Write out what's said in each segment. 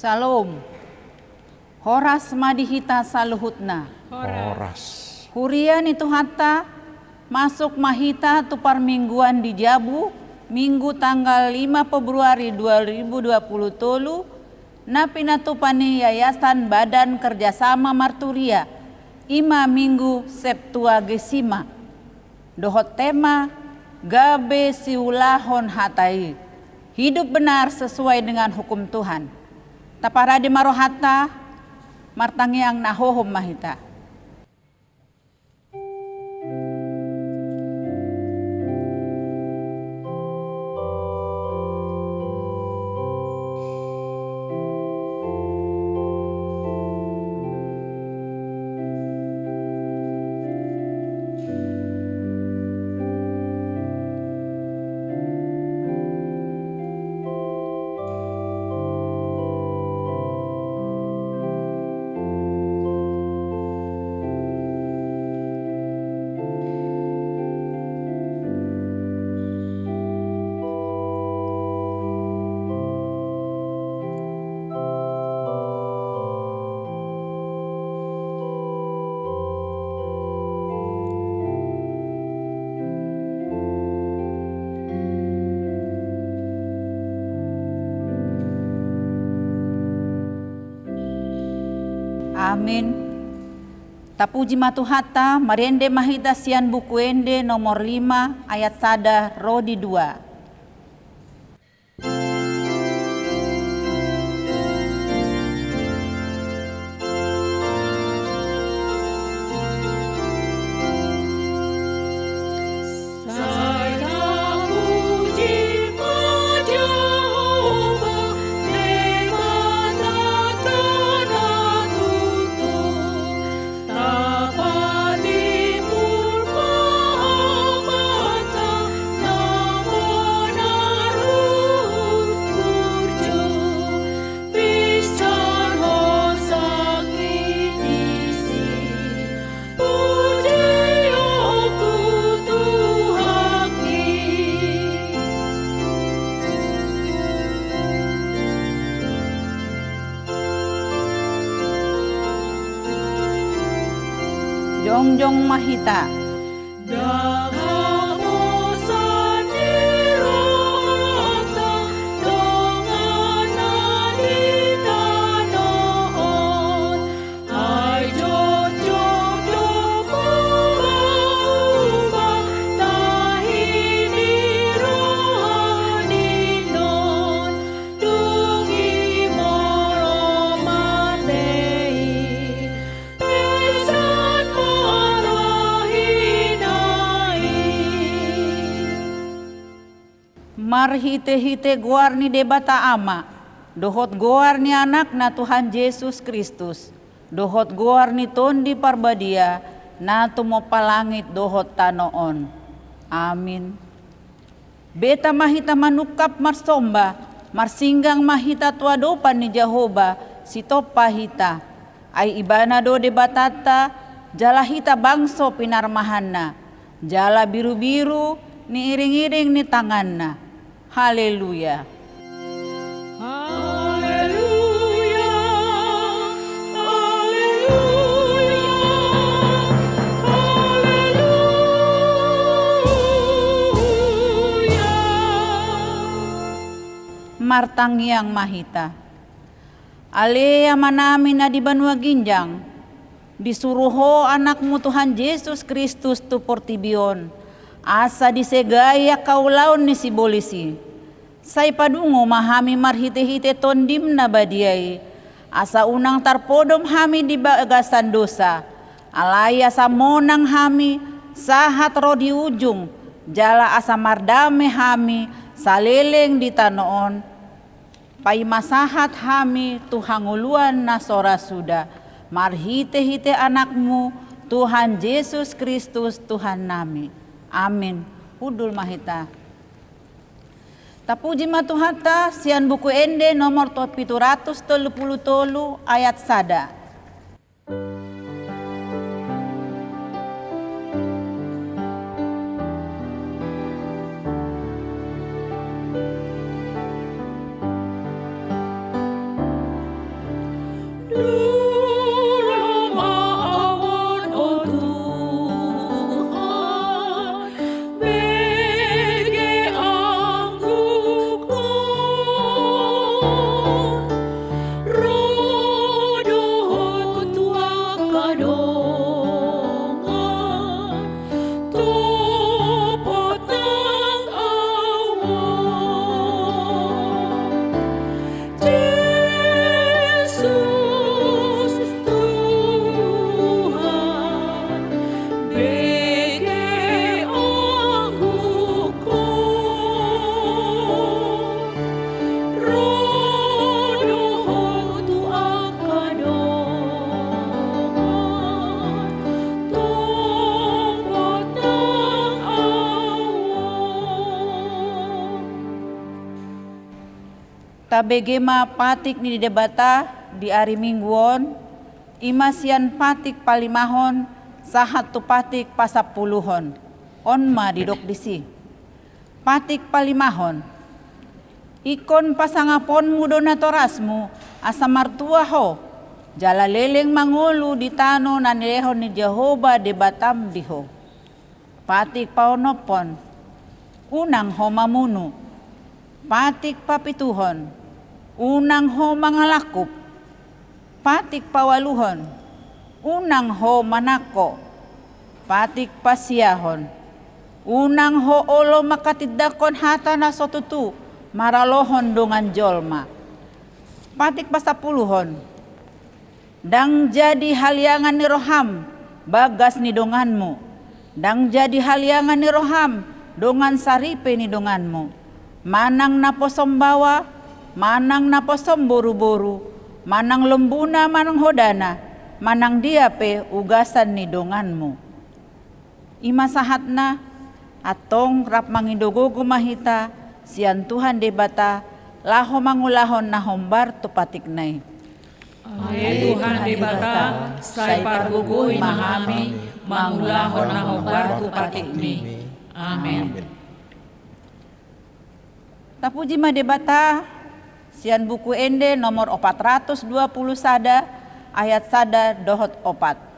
Salom. Horas madihita saluhutna. Horas. Hurian itu hatta masuk mahita tupar mingguan di Jabu, Minggu tanggal 5 Februari 2020 na pinatupani Yayasan Badan Kerjasama Marturia Ima Minggu Septuagesima. Dohot tema Gabe siulahon hatai. Hidup benar sesuai dengan hukum Tuhan. Taparade marohata martangiang nahohom mahita. Amin. Tapuji matuhata marende mahita sian buku ende nomor 5 ayat sada rodi 2. Jongjong mahita. Marhite-hite goar ni debata ama, dohot goar ni anak na Tuhan Yesus Kristus, dohot goar ni tondi parbadia, na tumopalangit dohot tanoon. Amin. Beta mahita manukap marsomba, marsinggang mahita tuadopan ni Jehovah, sitopa hita, ay ibana do debatata, jala hita bangso pinarmahanna, jala biru-biru, ni iring-iring ni tanganna. Haleluya. Haleluya. Haleluya. Haleluya. Martangiang mahita. Alea manami na di Banua Ginjang, disuruho anakmu Tuhan Yesus Kristus tu portibion, asa disegaya kaulaon ni si bolisi. Say padungo mahami marhite-hite tondim na badiay. Asa unang tarpodom hami di bagasan dosa. Alaya sa monang hami sahat ro di ujung. Jala asa mardame hami saleleng di tanoon. Paimasahat hami tuhanguluan na sora suda. Marhite-hite anakmu Tuhan Yesus Kristus Tuhan nami. Amin. Hudul mahita. Tapuji matuhata sian buku ende nomor 733 ayat sada. tabegema patik ni debata di ari mingguon, imasian patik palimahon, sahat tu patik pasapuluhon. Onma didok disi. Patik palimahon. Ikon pasangapon mu donatorasmu asa martua ho. Jala leleng mangulu di tano nanilehon ni Jehovah debatam diho. Patik paonopon. Unang ho mamunu. Patik papituhon. Unang ho mangalakup. Patik pawaluhon. Unang ho manako. Patik pasiyahon. Unang ho olo makatidakon hata na sotutu. Maralohon dongan jolma. Patik pasapuluhon. Dang jadi haliangan ni roham, bagas ni donganmu. Dang jadi haliangan ni roham, dongan saripe ni donganmu. Manang naposom bawa, manang naposom boru-boru, manang lembuna, manang hodana, manang diape ugasan ni donganmu. Ima sahatna, atong rap mangidogogo mahita, sian Tuhan debata, laho mangulahon na hombar tu patiknay. Ay Tuhan debata, say pargugoy mahami, mangulahon na hobar tu patikni. Amen. Tapuji madebata, sian buku ende nomor 420 sada, ayat sada dohot 4.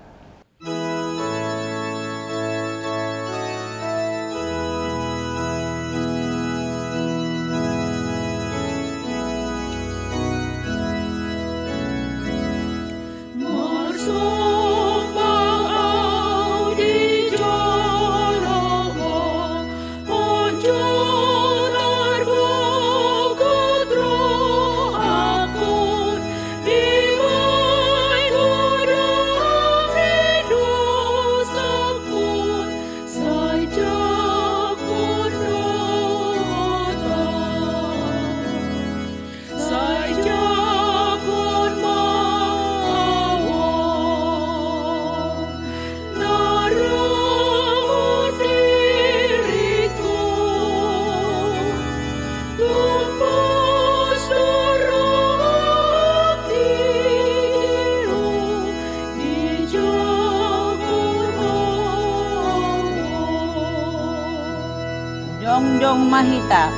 Jongjong Mahita.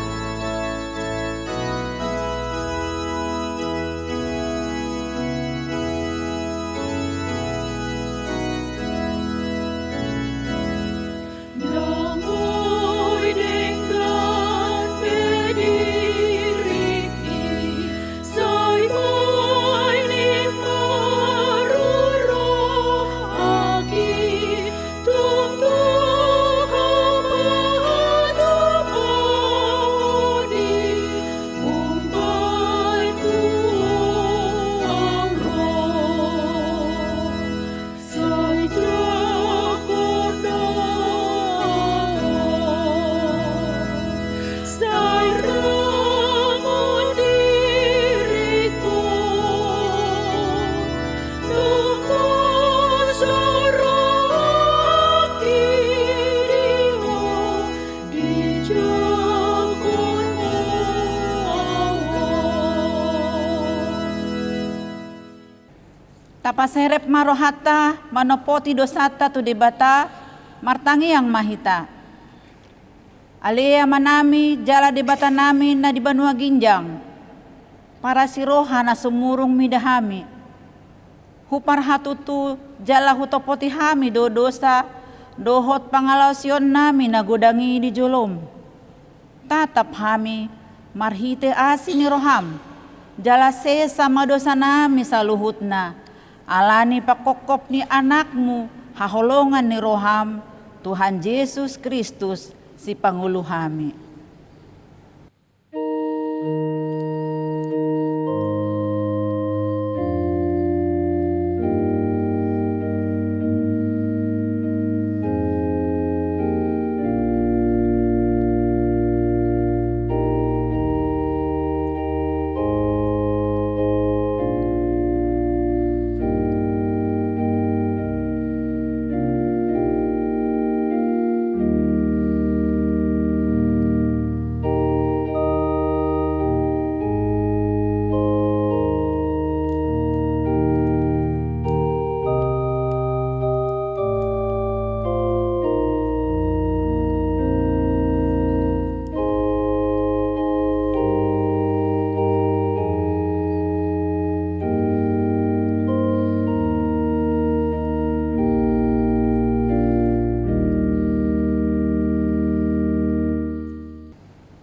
Tapaserep marohata manopoti dosata tu debata martangi yang mahita. Alea manami jala debata nami na di Banua Ginjang. Para siroha na sumurung midahami. Hupar hatutu jala hutopoti hami do dosa dohot pangalausion nami na godangi di jolom. Tatap hami marhite asi ni roham. Jala sesa madosa nami saluhutna. Alani pakokop ni anakmu, haholongan ni roham, Tuhan Yesus Kristus, si Pangulo hami.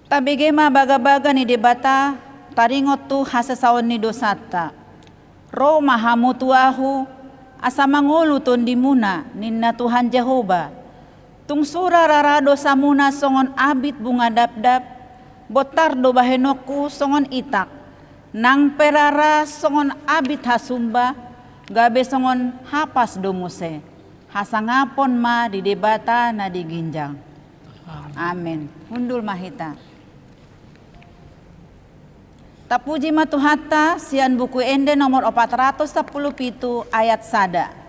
Tabigema baga-baga ni debata taringot tu hasasaon ni dosata. Ro mahamutuahu asa manguluton di muna ninna Tuhan Jehova. Tungsura rarado sa muna songon abit bunga dapdap, botardo bahenoku songon itak, nang perara songon abit hasumba, gabe songon hapas domuse. Hasangapon ma di debata na diginjang. Amin. Hundul mahita. Tapuji matuhata sian buku ende nomor 417 ayat sada.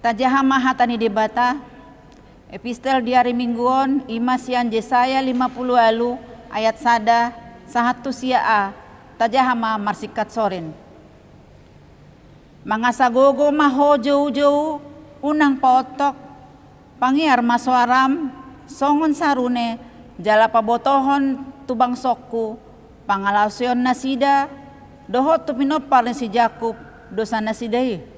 Tajahama hatani debata epistel diari mingguon imasian Yesaya 50 alu ayat sada sahatu sia a tajahama marsikat sorin. Mangasagogo maho jauh-jauh unang paotok pangiar maswaram songon sarune jala pabotohon tubang sokku pangalausion nasida dohot tu pinopar si Jakub dosa nasidai.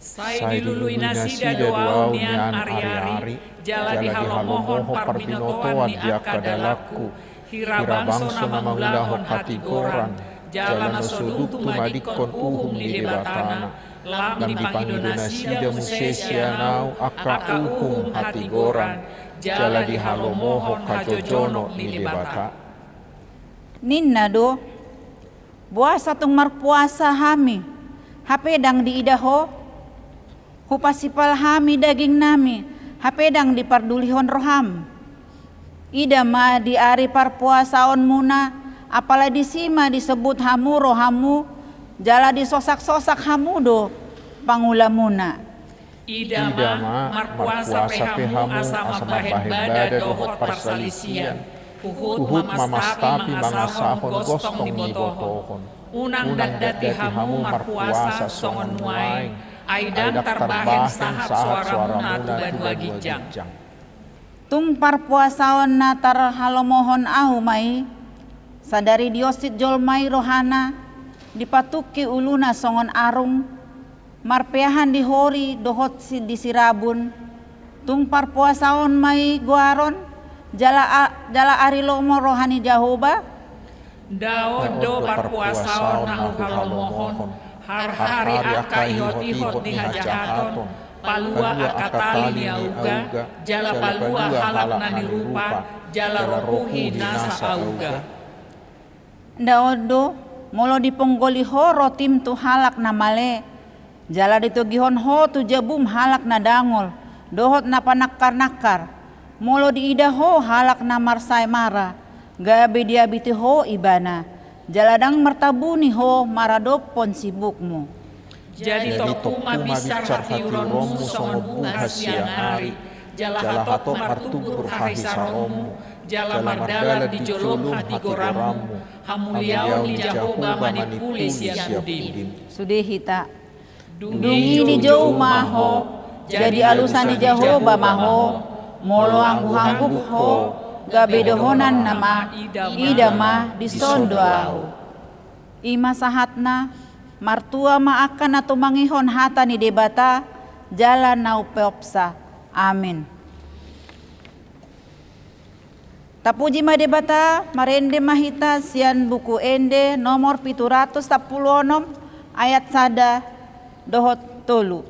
Sai dilului nasida doau nian ari-ari, jala di halomohon parpinotoan ni akadalaku, hirabangso na mangulahon hati goran, jala na sodutu madikon uhum ni debatana, lam di Indonesia musesia nau aka uhum hati goran, jala di halomohon hajojono ni debata. Ninna do, buasa tung marpuasa hami, hapedang di idaho, hupasipal hami daging nami, hapedang dipardulihon roham. Ida ma di ari parpuasaon muna, apala di sima disebut hamu rohamu, jala disosak-sosak hamu do pangula muna. Ida ma marpuasa pehamu asama bahen bada dohot parsalisian, uhut mamastapi mangasahon gostong ni botohon, unang dagdati hamu marpuasa songon muaing, Aidang tarbahen sahat suara muna tu badua gijang. Tung parpuasaon na tar halomohon ahu mai, sadari diosit jolmai rohana, dipatuki uluna songon arung, marpeahan di hori dohot si disirabun, tung parpuasaon mai guaron, jala ari lomo rohani Jehova, do parpuasaon nahu halomohon, hari aka ihot-ihot ni hajahaton, palua aka tali ni auga, jala palua halak na nirupa, jala rohuhi nasa auga. Daodo molo diponggoli ho rotim tu halak na male, jala ditugihon ho tu jabum halak na dangol, dohot na panakar-nakar, molo diida ho halak na marsay mara, gabi diabiti ho ibana. Jaladang mertabuni ho maradopon sibukmu. Jadi tokuma bisar hati uronmu songon bunga siang hari, jala hatot martubur hahisaromu, jala mardala di jolom hati goramu, hamuliau ni Jehova manipuli siabudim. Sudehita, dungi di jauh maho, jadi alusan di Jehova maho, molo anggu-angguk ho, gabedohonan nama idama disondo au. Ima sahatna martua ma akan atau mangihon hata ni debata jalan nau peopsa. Amin. Tapuji ma debata marende mahita sian buku ende nomor 716 ayat sada dohot tolu.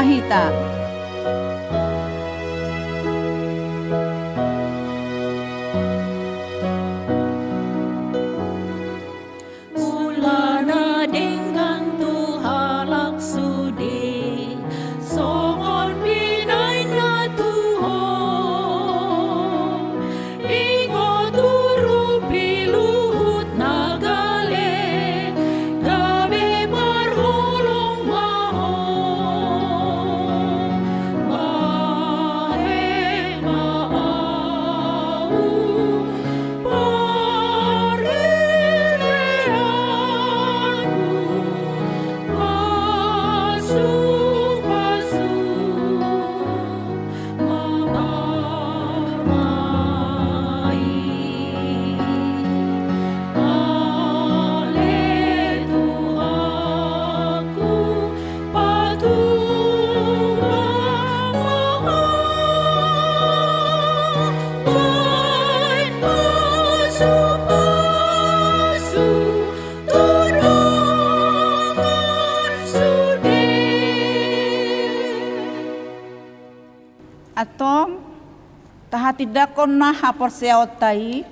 Mahita. Ulana dengan tuhalak sudi, songon binay na tuhon. Ingo turu piluhut na galing, gabi marhulong mahon. Mahe maaw, Atong tahatidakon na haporseaot tayi,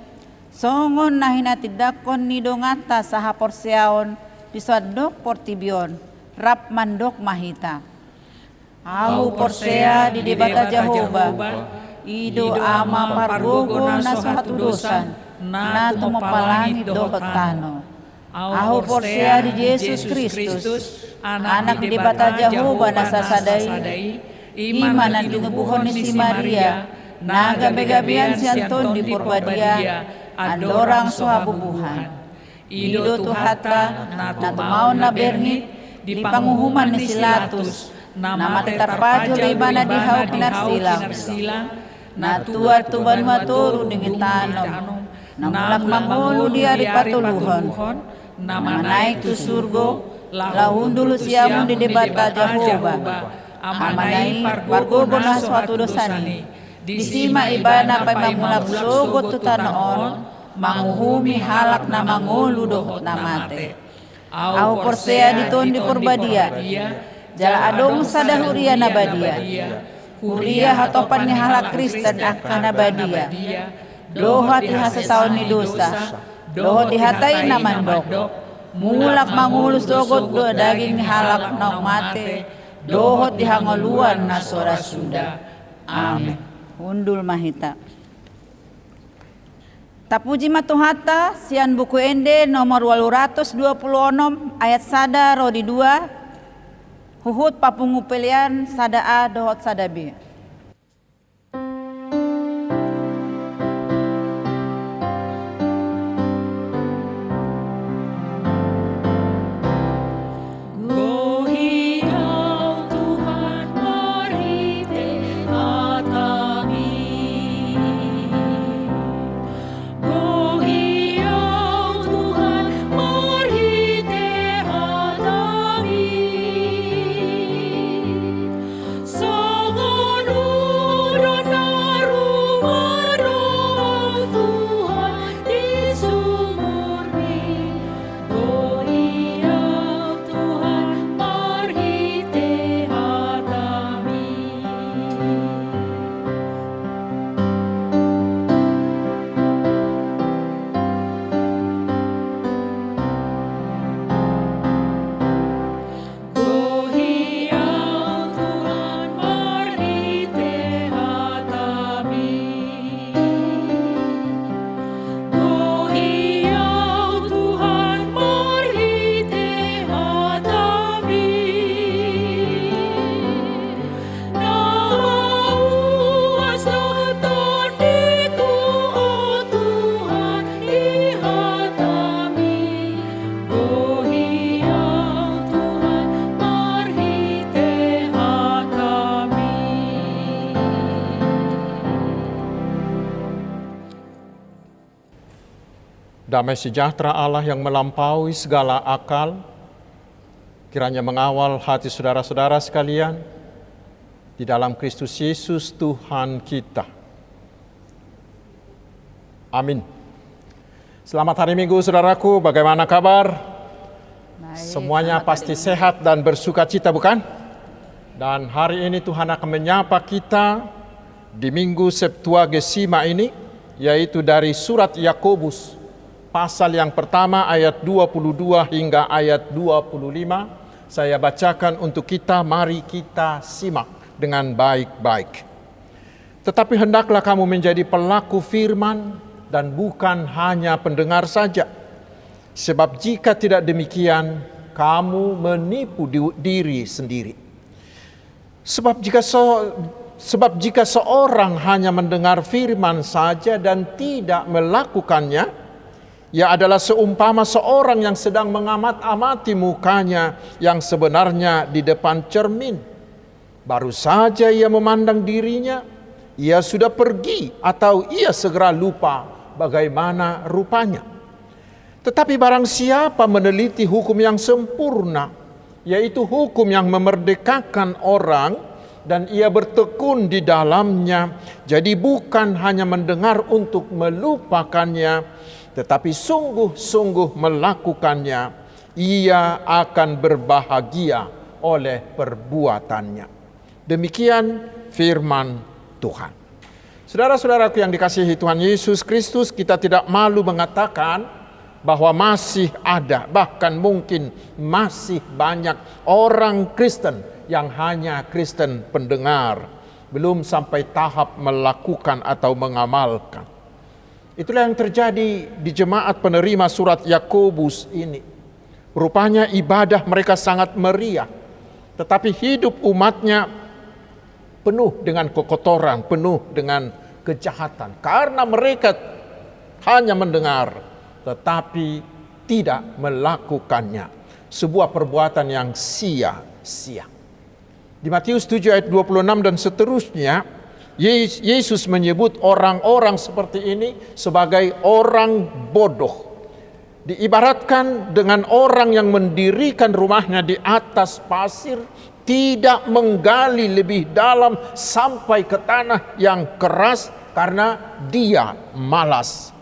songon na hinatidakon ni dongata sa haporseaon di Suadok Portibion, rap mandok mahita. Ahu porsea di debata Jehovah, ido ama pargogo na suhatudosan, na tumapalangi dohotano. Ahu porsea di Yesus Kristus, anak di debata Jehovah na sasadai, imanan dinubuhon ni si Maria, na gabi-gabian si Anton di Purbadia, andorang suhabubuhan. Ido tuhata, na tumaon na bernit, di panguhuman ni Silatus, na matitarpadyo laybana di hao kinarsilang, na tuwa tuban maturo dengan tanom, na mulak mangulo di ari patuluhon, na manaik tu surgo, lahun dulu siamun di debata Jehovah, amanai pargogo na suatu dosani, disima ibana pay mamulak sogot tu tanoon, manguhumi halak na mangulu dohot na mate. Au porsea diton di Purbadia, jala adong sadahuria na badia, huria hatopan ni halak Kristen akan na badia, dohat ihasasaon ni dosa, dohot dihatai na mandok, mulak mangulus dogot do daging ni halak na mate, dohot dihangoluan na sora Sunda. Amin. Undul mahita. Tapuji matuhata sian buku ende nomor 826 ayat sada rodi 2 huhut papungu pelian sada a dohot sada b. Damai sejahtera Allah yang melampaui segala akal, kiranya mengawal hati saudara-saudara sekalian di dalam Kristus Yesus Tuhan kita. Amin. Selamat hari Minggu saudaraku, bagaimana kabar? Baik, semuanya pasti sehat dan bersuka cita bukan? Dan hari ini Tuhan akan menyapa kita di Minggu Septuagesima ini, yaitu dari surat Yakobus, pasal yang pertama ayat 22 hingga ayat 25. Saya bacakan untuk kita, mari kita simak dengan baik-baik. Tetapi hendaklah kamu menjadi pelaku firman dan bukan hanya pendengar saja. Sebab jika tidak demikian, kamu menipu diri sendiri. Sebab jika seorang hanya mendengar firman saja dan tidak melakukannya, ia adalah seumpama seorang yang sedang mengamat-amati mukanya yang sebenarnya di depan cermin. Baru saja ia memandang dirinya, ia sudah pergi atau ia segera lupa bagaimana rupanya. Tetapi barang siapa meneliti hukum yang sempurna, yaitu hukum yang memerdekakan orang, dan ia bertekun di dalamnya, jadi bukan hanya mendengar untuk melupakannya, tetapi sungguh-sungguh melakukannya, ia akan berbahagia oleh perbuatannya. Demikian firman Tuhan. Saudara-saudaraku yang dikasihi Tuhan Yesus Kristus, kita tidak malu mengatakan bahwa masih ada, bahkan mungkin masih banyak orang Kristen yang hanya Kristen pendengar, belum sampai tahap melakukan atau mengamalkan. Itulah yang terjadi di jemaat penerima surat Yakobus ini. Rupanya ibadah mereka sangat meriah, tetapi hidup umatnya penuh dengan kekotoran, penuh dengan kejahatan. Karena mereka hanya mendengar tetapi tidak melakukannya. Sebuah perbuatan yang sia-sia. Di Matius 7 ayat 26 dan seterusnya, Yesus menyebut orang-orang seperti ini sebagai orang bodoh. Diibaratkan dengan orang yang mendirikan rumahnya di atas pasir, tidak menggali lebih dalam sampai ke tanah yang keras karena dia malas.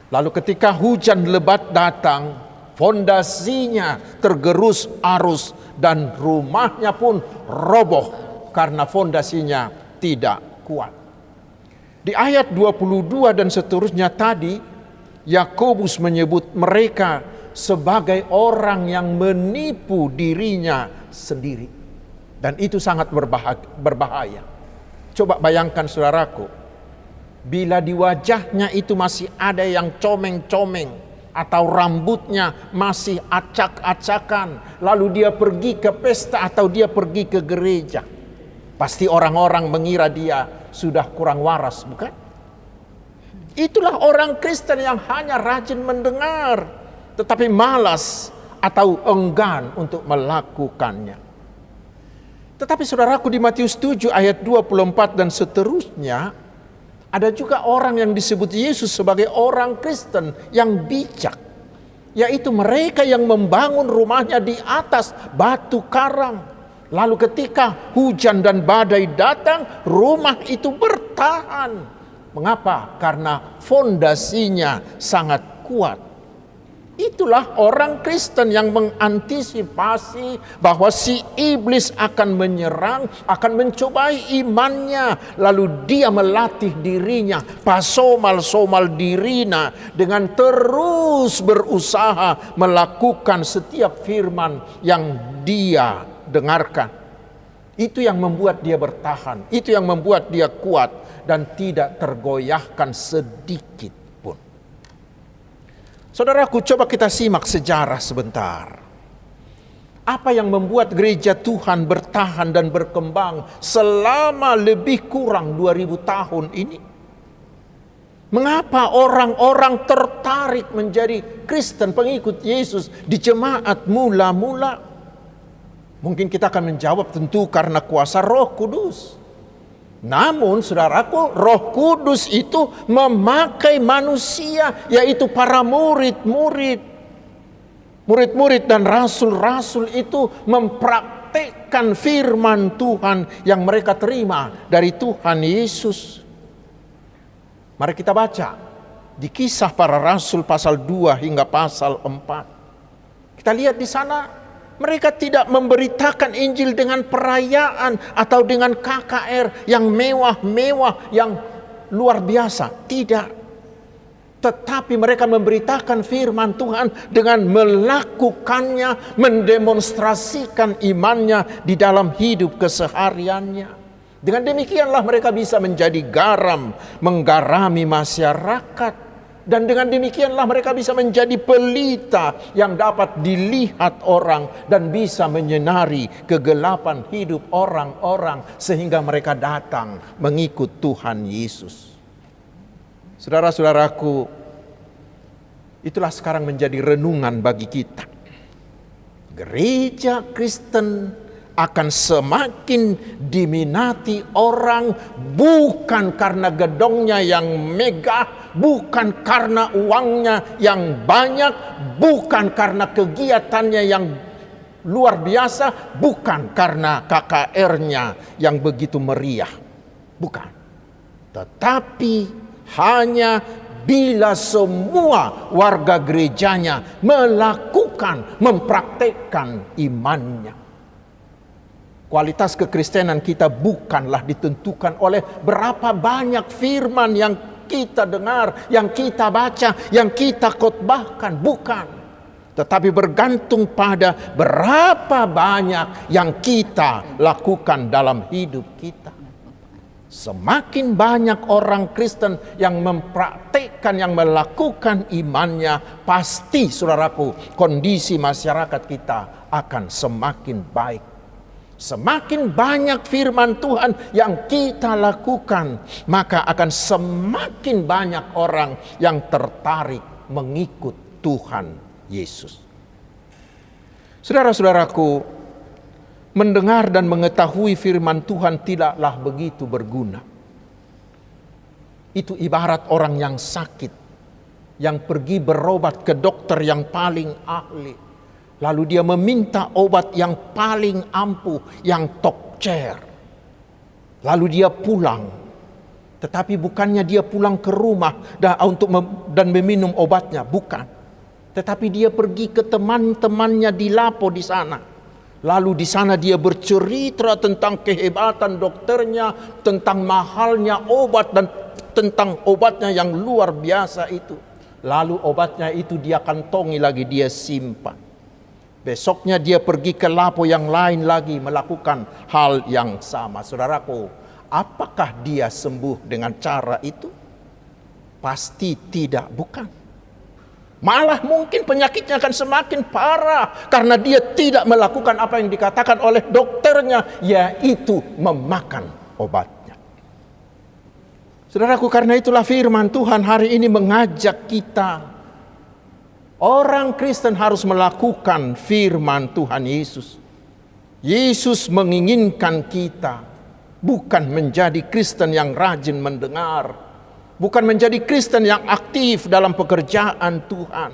Lalu ketika hujan lebat datang, fondasinya tergerus arus dan rumahnya pun roboh karena fondasinya tidak kuat. Di ayat 22 dan seterusnya tadi, Yakobus menyebut mereka sebagai orang yang menipu dirinya sendiri. Dan itu sangat berbahaya. Coba bayangkan saudaraku, bila di wajahnya itu masih ada yang comeng-comeng atau rambutnya masih acak-acakan, lalu dia pergi ke pesta atau dia pergi ke gereja, pasti orang-orang mengira dia sudah kurang waras, bukan? Itulah orang Kristen yang hanya rajin mendengar tetapi malas atau enggan untuk melakukannya. Tetapi saudaraku, di Matius 7 ayat 24 dan seterusnya, ada juga orang yang disebut Yesus sebagai orang Kristen yang bijak, yaitu mereka yang membangun rumahnya di atas batu karang. Lalu ketika hujan dan badai datang, rumah itu bertahan. Mengapa? Karena fondasinya sangat kuat. Itulah orang Kristen yang mengantisipasi bahwa si iblis akan menyerang, akan mencobai imannya. Lalu dia melatih dirinya, pasomal-somal dirina, dengan terus berusaha melakukan setiap firman yang dia dengarkan. Itu yang membuat dia bertahan, itu yang membuat dia kuat dan tidak tergoyahkan sedikit pun. Saudaraku, coba kita simak sejarah sebentar. Apa yang membuat gereja Tuhan bertahan dan berkembang selama lebih kurang 2000 tahun ini? Mengapa orang-orang tertarik menjadi Kristen pengikut Yesus di jemaat mula-mula? Mungkin kita akan menjawab tentu karena kuasa Roh Kudus. Namun saudaraku, Roh Kudus itu memakai manusia, yaitu para murid-murid dan rasul-rasul itu mempraktekkan firman Tuhan yang mereka terima dari Tuhan Yesus. Mari kita baca di Kisah Para Rasul pasal 2 hingga pasal 4. Kita lihat di sana Mereka tidak memberitakan Injil dengan perayaan atau dengan KKR yang mewah-mewah, yang luar biasa. Tidak. Tetapi mereka memberitakan firman Tuhan dengan melakukannya, mendemonstrasikan imannya di dalam hidup kesehariannya. Dengan demikianlah mereka bisa menjadi garam, menggarami masyarakat. Dan dengan demikianlah mereka bisa menjadi pelita yang dapat dilihat orang dan bisa menyinari kegelapan hidup orang-orang sehingga mereka datang mengikut Tuhan Yesus. Saudara-saudaraku, itulah sekarang menjadi renungan bagi kita. Gereja Kristen akan semakin diminati orang bukan karena gedongnya yang megah, bukan karena uangnya yang banyak, bukan karena kegiatannya yang luar biasa, bukan karena KKR-nya yang begitu meriah. Bukan. Tetapi hanya bila semua warga gerejanya melakukan, mempraktekkan imannya. Kualitas kekristenan kita bukanlah ditentukan oleh berapa banyak firman yang kita dengar, yang kita baca, yang kita khotbahkan. Bukan. Tetapi bergantung pada berapa banyak yang kita lakukan dalam hidup kita. Semakin banyak orang Kristen yang mempraktekkan, yang melakukan imannya, pasti saudaraku, kondisi masyarakat kita akan semakin baik. Semakin banyak firman Tuhan yang kita lakukan, maka akan semakin banyak orang yang tertarik mengikut Tuhan Yesus. Saudara-saudaraku, mendengar dan mengetahui firman Tuhan tidaklah begitu berguna. Itu ibarat orang yang sakit, yang pergi berobat ke dokter yang paling ahli. Lalu dia meminta obat yang paling ampuh, yang top chair. Lalu dia pulang. Tetapi bukannya dia pulang ke rumah dan meminum obatnya, bukan. Tetapi dia pergi ke teman-temannya di Lapo di sana. Lalu di sana dia bercerita tentang kehebatan dokternya, tentang mahalnya obat dan tentang obatnya yang luar biasa itu. Lalu obatnya itu dia kantongi lagi, dia simpan. Besoknya dia pergi ke Lapo yang lain lagi melakukan hal yang sama. Saudaraku, apakah dia sembuh dengan cara itu? Pasti tidak, bukan. Malah mungkin penyakitnya akan semakin parah karena dia tidak melakukan apa yang dikatakan oleh dokternya, yaitu memakan obatnya. Saudaraku, karena itulah firman Tuhan hari ini mengajak kita. Orang Kristen harus melakukan firman Tuhan Yesus. Yesus menginginkan kita bukan menjadi Kristen yang rajin mendengar, bukan menjadi Kristen yang aktif dalam pekerjaan Tuhan,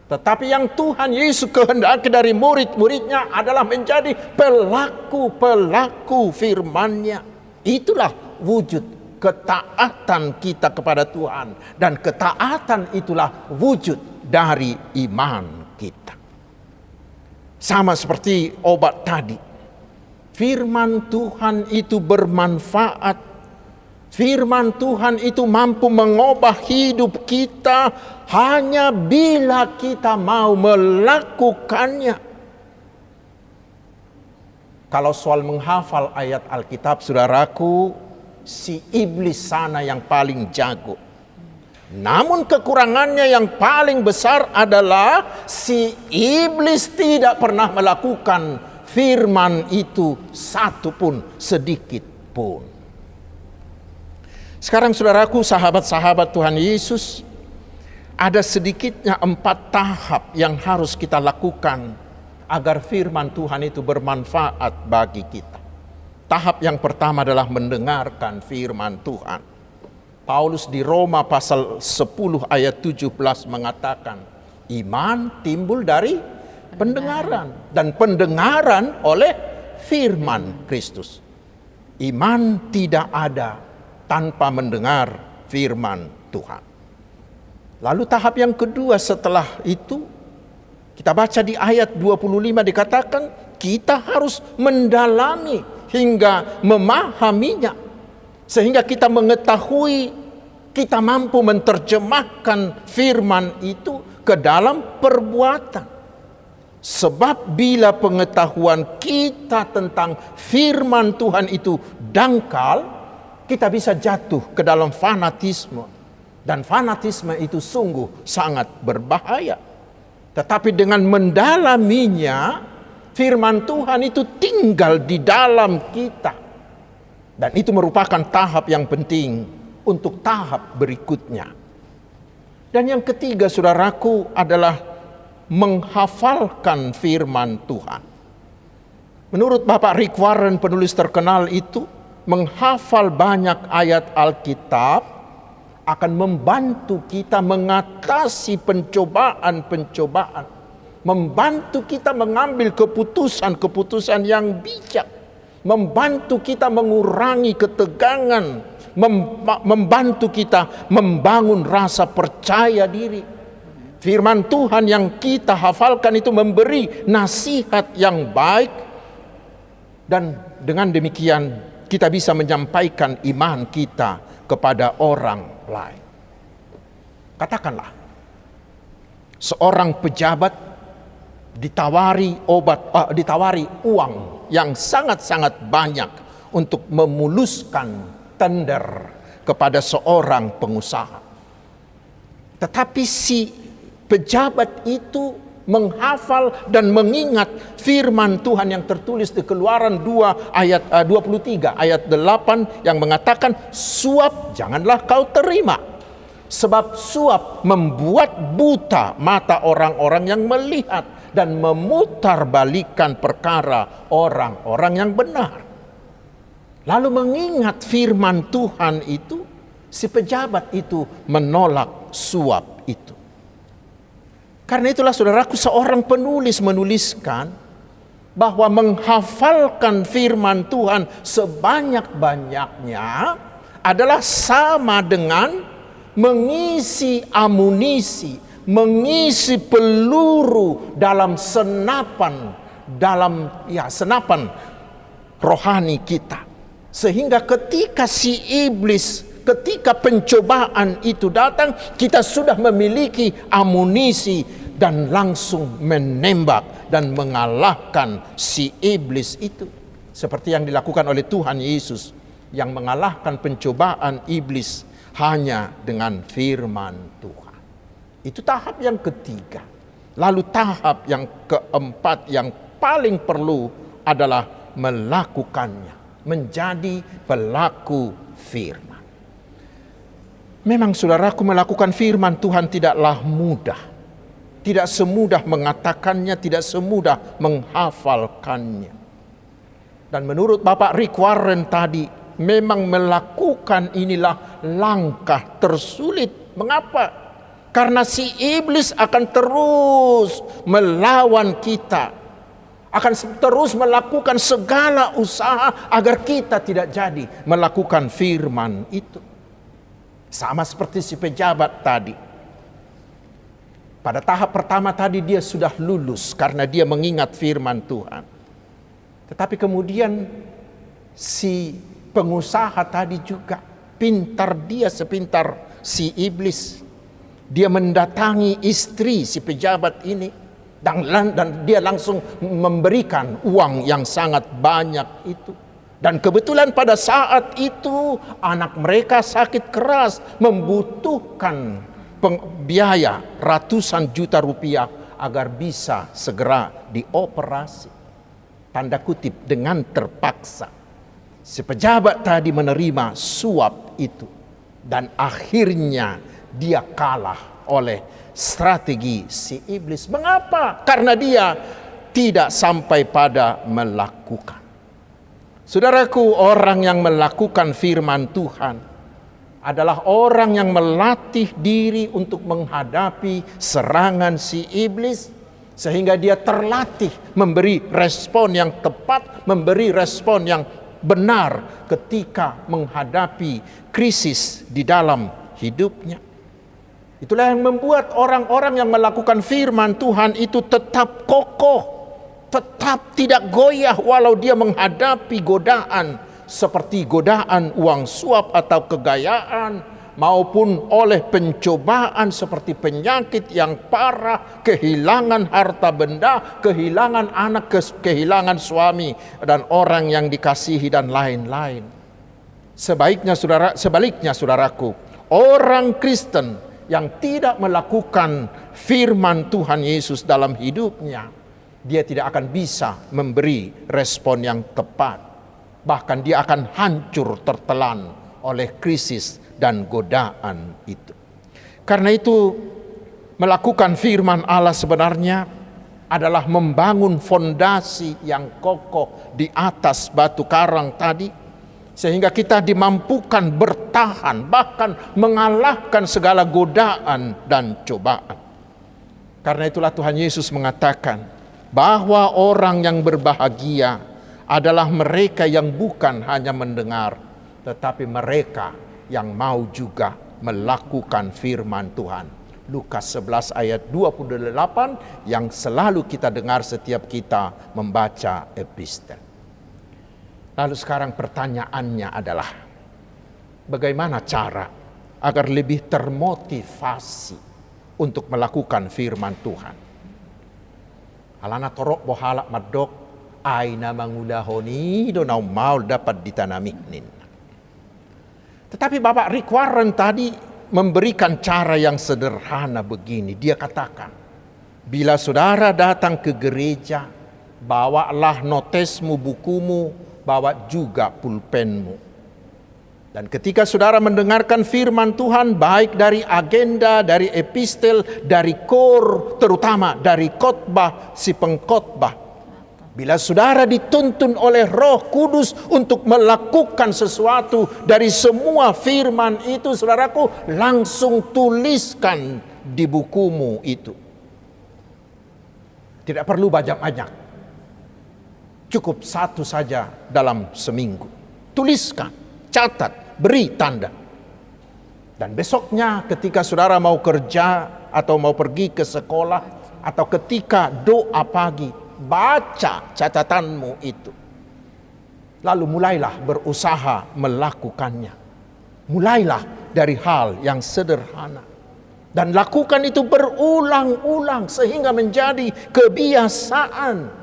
tetapi yang Tuhan Yesus kehendaki dari murid-muridnya adalah menjadi pelaku-pelaku firman-Nya. Itulah wujud ketaatan kita kepada Tuhan, dan ketaatan itulah wujud dari iman kita. Sama seperti obat tadi, firman Tuhan itu bermanfaat. Firman Tuhan itu mampu mengubah hidup kita hanya bila kita mau melakukannya. Kalau soal menghafal ayat Alkitab, saudaraku, si iblis sana yang paling jago. Namun kekurangannya yang paling besar adalah si iblis tidak pernah melakukan firman itu satupun sedikit pun. Sekarang saudaraku, sahabat-sahabat Tuhan Yesus, ada sedikitnya 4 tahap yang harus kita lakukan agar firman Tuhan itu bermanfaat bagi kita. Tahap yang pertama adalah mendengarkan firman Tuhan. Paulus di Roma pasal 10 ayat 17 mengatakan, iman timbul dari pendengaran, dan pendengaran oleh firman Kristus. Iman tidak ada tanpa mendengar firman Tuhan. Lalu tahap yang kedua setelah itu, Kita baca di ayat 25 dikatakan kita harus mendalami hingga memahaminya, sehingga kita mengetahui, kita mampu menerjemahkan firman itu ke dalam perbuatan. Sebab bila pengetahuan kita tentang firman Tuhan itu dangkal, kita bisa jatuh ke dalam fanatisme. Dan fanatisme itu sungguh sangat berbahaya. Tetapi dengan mendalaminya, firman Tuhan itu tinggal di dalam kita. Dan itu merupakan tahap yang penting untuk tahap berikutnya. Dan yang ketiga, saudaraku, adalah menghafalkan firman Tuhan. Menurut Bapak Rick Warren, penulis terkenal itu, menghafal banyak ayat Alkitab akan membantu kita mengatasi pencobaan-pencobaan, membantu kita mengambil keputusan-keputusan yang bijak, membantu kita mengurangi ketegangan, membantu kita membangun rasa percaya diri. Firman Tuhan yang kita hafalkan itu memberi nasihat yang baik, dan dengan demikian kita bisa menyampaikan iman kita kepada orang lain. Katakanlah, seorang pejabat ditawari uang yang sangat-sangat banyak untuk memuluskan tender kepada seorang pengusaha. Tetapi si pejabat itu menghafal dan mengingat firman Tuhan yang tertulis di Keluaran 2 ayat 23 ayat 8 yang mengatakan, suap janganlah kau terima, sebab suap membuat buta mata orang-orang yang melihat dan memutarbalikkan perkara orang-orang yang benar. Lalu mengingat firman Tuhan itu, si pejabat itu menolak suap itu. Karena itulah saudaraku, seorang penulis menuliskan bahwa menghafalkan firman Tuhan sebanyak-banyaknya adalah sama dengan mengisi amunisi, mengisi peluru dalam senapan rohani kita. Sehingga ketika ketika pencobaan itu datang, kita sudah memiliki amunisi dan langsung menembak dan mengalahkan si iblis itu. Seperti yang dilakukan oleh Tuhan Yesus yang mengalahkan pencobaan iblis hanya dengan firman Tuhan. Itu tahap yang ketiga. Lalu tahap yang keempat yang paling perlu adalah melakukannya, menjadi pelaku firman. Memang saudaraku, melakukan firman Tuhan tidaklah mudah. Tidak semudah mengatakannya, tidak semudah menghafalkannya. Dan menurut Bapak Rick Warren tadi, memang melakukan inilah langkah tersulit. Mengapa? Karena si iblis akan terus melawan kita, akan terus melakukan segala usaha agar kita tidak jadi melakukan firman itu. Sama seperti si pejabat tadi. Pada tahap pertama tadi dia sudah lulus karena dia mengingat firman Tuhan. Tetapi kemudian si pengusaha tadi juga pintar, dia sepintar si iblis. Dia mendatangi istri si pejabat ini dan dia langsung memberikan uang yang sangat banyak itu. Dan kebetulan pada saat itu anak mereka sakit keras, membutuhkan biaya ratusan juta rupiah agar bisa segera dioperasi. Tanda kutip, dengan terpaksa. Si pejabat tadi menerima suap itu. Dan akhirnya dia kalah oleh strategi si iblis. Mengapa? Karena dia tidak sampai pada melakukan. Saudaraku, orang yang melakukan firman Tuhan adalah orang yang melatih diri untuk menghadapi serangan si iblis, sehingga dia terlatih memberi respon yang tepat, memberi respon yang benar ketika menghadapi krisis di dalam hidupnya. Itulah yang membuat orang-orang yang melakukan firman Tuhan itu tetap kokoh, tetap tidak goyah walau dia menghadapi godaan seperti godaan uang suap atau kegayaan, maupun oleh pencobaan seperti penyakit yang parah, kehilangan harta benda, kehilangan anak, kehilangan suami dan orang yang dikasihi dan lain-lain. Sebaliknya saudaraku, orang Kristen yang tidak melakukan firman Tuhan Yesus dalam hidupnya, dia tidak akan bisa memberi respon yang tepat. Bahkan dia akan hancur tertelan oleh krisis dan godaan itu. Karena itu, melakukan firman Allah sebenarnya adalah membangun fondasi yang kokoh di atas batu karang tadi, sehingga kita dimampukan bertahan, bahkan mengalahkan segala godaan dan cobaan. Karena itulah Tuhan Yesus mengatakan bahwa orang yang berbahagia adalah mereka yang bukan hanya mendengar, tetapi mereka yang mau juga melakukan firman Tuhan. Lukas 11 ayat 28 yang selalu kita dengar setiap kita membaca epistel. Lalu sekarang pertanyaannya adalah, bagaimana cara agar lebih termotivasi untuk melakukan firman Tuhan? Alana torok bohalak madok, aina mangulahoni donau maul dapat ditanaminin. Tetapi Bapak Rick Warren tadi memberikan cara yang sederhana begini. Dia katakan, bila saudara datang ke gereja, bawalah notesmu, bukumu, bawa juga pulpenmu. Dan ketika saudara mendengarkan firman Tuhan, baik dari agenda, dari epistel, dari kor, terutama dari khotbah si pengkhotbah, bila saudara dituntun oleh Roh Kudus untuk melakukan sesuatu dari semua firman itu, saudaraku, langsung tuliskan di bukumu itu. Tidak perlu banyak-banyak. Cukup satu saja dalam seminggu. Tuliskan, catat, beri tanda. Dan besoknya ketika saudara mau kerja atau mau pergi ke sekolah, atau ketika doa pagi, baca catatanmu itu. Lalu mulailah berusaha melakukannya. Mulailah dari hal yang sederhana. Dan lakukan itu berulang-ulang sehingga menjadi kebiasaan.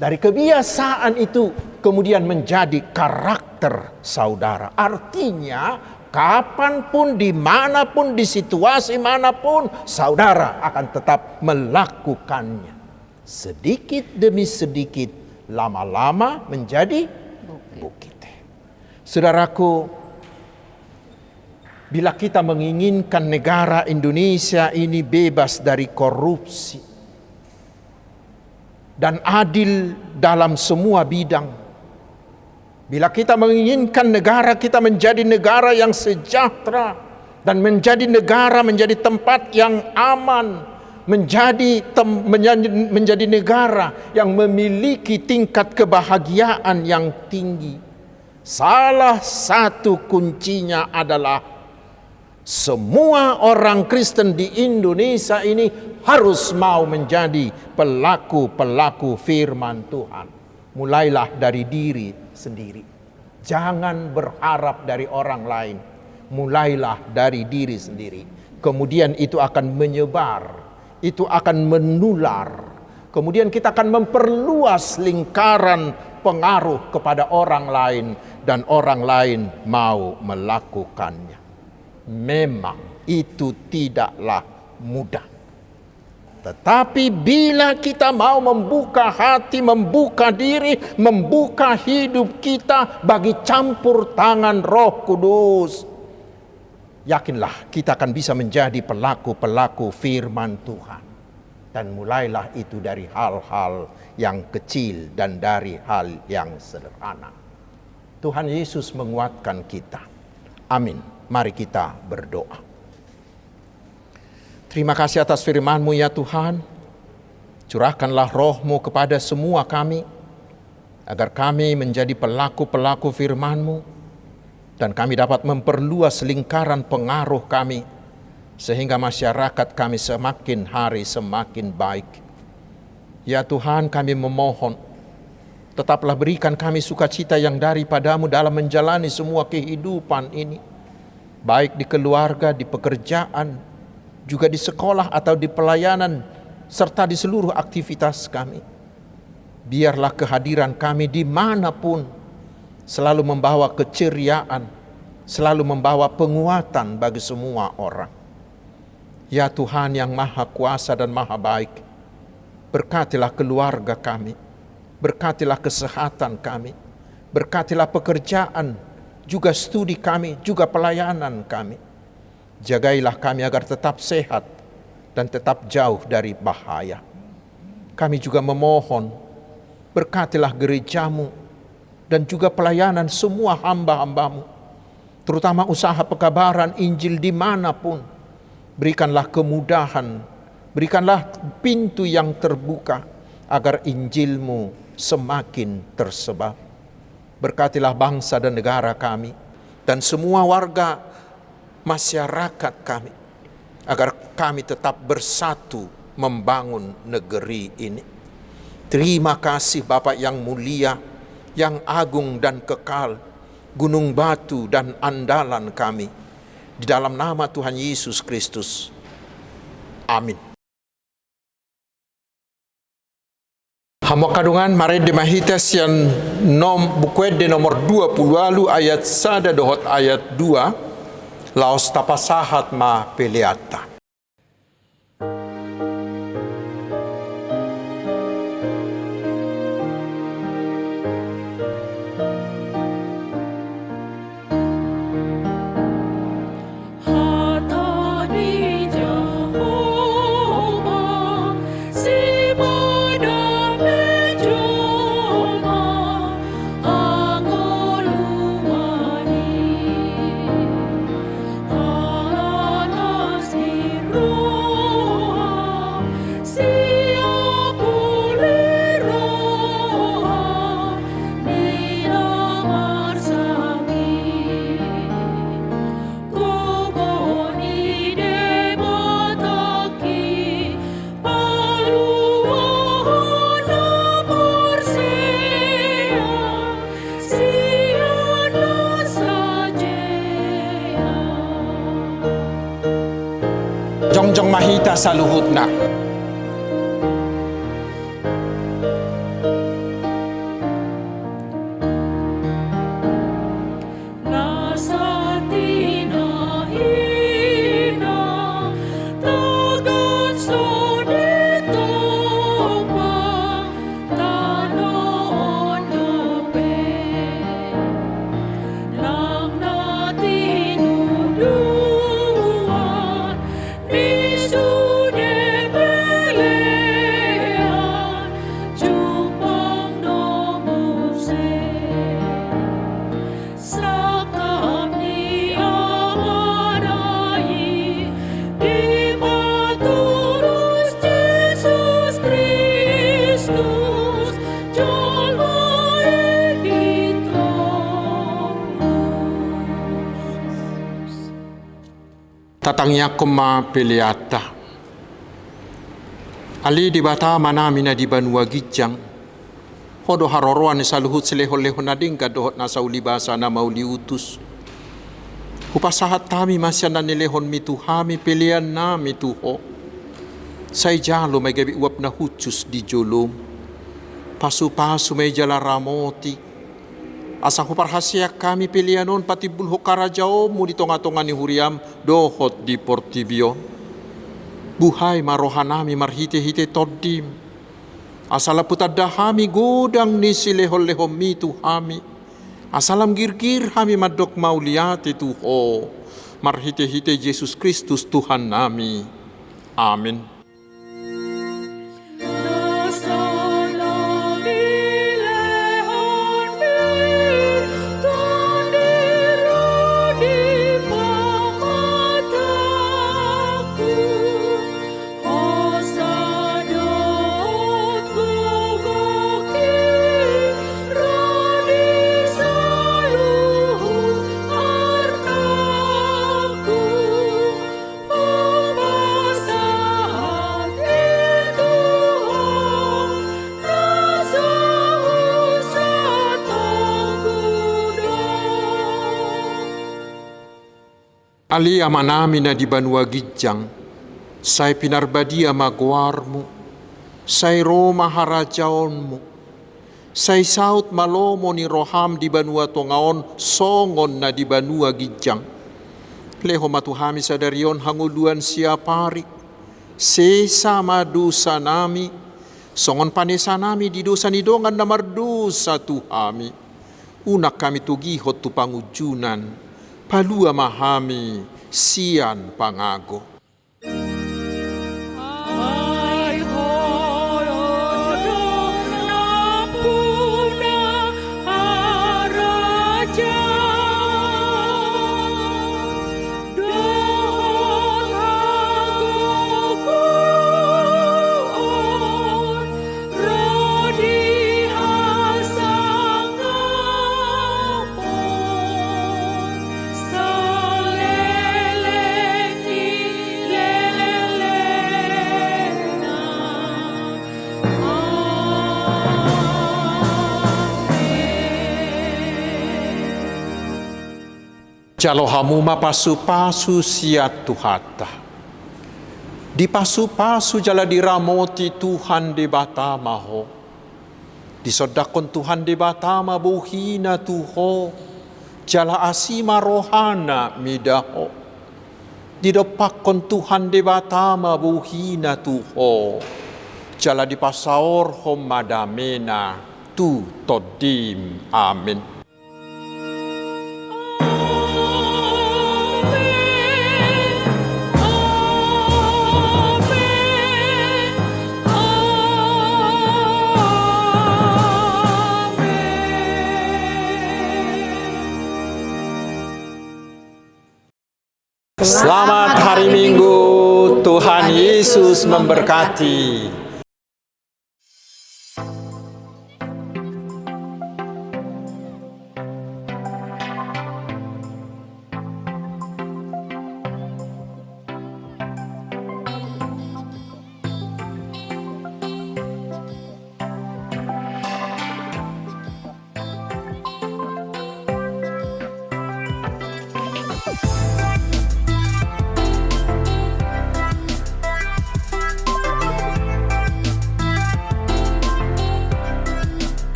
Dari kebiasaan itu kemudian menjadi karakter saudara. Artinya kapanpun, dimanapun, di situasi manapun, saudara akan tetap melakukannya. Sedikit demi sedikit, lama-lama menjadi bukit. Saudaraku, bila kita menginginkan negara Indonesia ini bebas dari korupsi dan adil dalam semua bidang, bila kita menginginkan negara kita menjadi negara yang sejahtera dan menjadi negara, menjadi tempat yang aman, menjadi negara yang memiliki tingkat kebahagiaan yang tinggi, salah satu kuncinya adalah semua orang Kristen di Indonesia ini harus mau menjadi pelaku-pelaku firman Tuhan. Mulailah dari diri sendiri. Jangan berharap dari orang lain. Mulailah dari diri sendiri. Kemudian itu akan menyebar. Itu akan menular. Kemudian kita akan memperluas lingkaran pengaruh kepada orang lain. Dan orang lain mau melakukannya. Memang itu tidaklah mudah. Tetapi bila kita mau membuka hati, membuka diri, membuka hidup kita bagi campur tangan Roh Kudus, yakinlah kita akan bisa menjadi pelaku-pelaku firman Tuhan. Dan mulailah itu dari hal-hal yang kecil dan dari hal yang sederhana. Tuhan Yesus menguatkan kita. Amin. Mari kita berdoa. Terima kasih atas firman-Mu ya Tuhan. Curahkanlah Roh-Mu kepada semua kami, agar kami menjadi pelaku-pelaku firman-Mu, dan kami dapat memperluas lingkaran pengaruh kami, sehingga masyarakat kami semakin hari semakin baik. Ya Tuhan, kami memohon, tetaplah berikan kami sukacita yang daripadamu dalam menjalani semua kehidupan ini, baik di keluarga, di pekerjaan, juga di sekolah atau di pelayanan, serta di seluruh aktivitas kami. Biarlah kehadiran kami dimanapun selalu membawa keceriaan, selalu membawa penguatan bagi semua orang. Ya Tuhan yang Maha Kuasa dan Maha Baik, berkatilah keluarga kami, berkatilah kesehatan kami, berkatilah pekerjaan, juga studi kami, juga pelayanan kami. Jagailah kami agar tetap sehat dan tetap jauh dari bahaya. Kami juga memohon, berkatilah gerejamu dan juga pelayanan semua hamba-hambamu, terutama usaha pekabaran Injil dimanapun. Berikanlah kemudahan, berikanlah pintu yang terbuka agar Injilmu semakin tersebar. Berkatilah bangsa dan negara kami dan semua warga masyarakat kami, agar kami tetap bersatu membangun negeri ini. Terima kasih Bapa yang mulia, yang agung dan kekal, gunung batu dan andalan kami. Di dalam nama Tuhan Yesus Kristus. Amin. Hamo kadungan mare de mahitas yang buku de nomor 20 lalu ayat 1 dohot ayat 2 laos tapasahat ma peleata. Jongjong mahita sa luhut na. Tatangnya koma peleata. Ali di bata mana mina di Banua Gijang. Hodo haroroan sa luhut selehol-lehon na dingka dohot na sa ulibasa na mauli utus. Hupasahat tami masya na nilehon mituhami pilihan na mituho. Say jalo may gabi uap na hutsus di jolom. Pasu-pasu may jala ramoti. Asa huparhasya kami pilihanon pati bulho karajao mo dito nga tonga ni Huriam dohot di Portibio. Buhay marohanami marhite-hite todim. Asala putadahami godang ni silehol-lehom mitu hami. Asalam girgir hami madok mauliate tuho. Marhite-hite Yesus Kristus Tuhan nami. Amin. Oh Ali amanami na di Banua Gijang, say pinarbadia magwarmo, say Roma harajaonmo, say saut malomo ni Roham di Banua Tongaon, songon na di Banua Gijang. Leho matuhami sadarion hanguluan siapari, sesa madusa nami, songon panesa nami di dosa nidongan na mardosa tuhami. Unak kami tugihot tu pangujunan, palua mahami sian pangago. Ai horodo nampuna haraja dohot hagoku on rodi hasangapon saleleni lelena Jalo hamuma pasu-pasu siat tuhata. Di pasu-pasu jala diramoti Tuhan di batamaho. Disodakon Tuhan di batama buhina tuho. Jala asima rohana midaho. Didopakon Tuhan di batama buhina tuho. Jala di pasaor hom madamena tu todim. Amin. Selamat hari Minggu, Tuhan Yesus memberkati.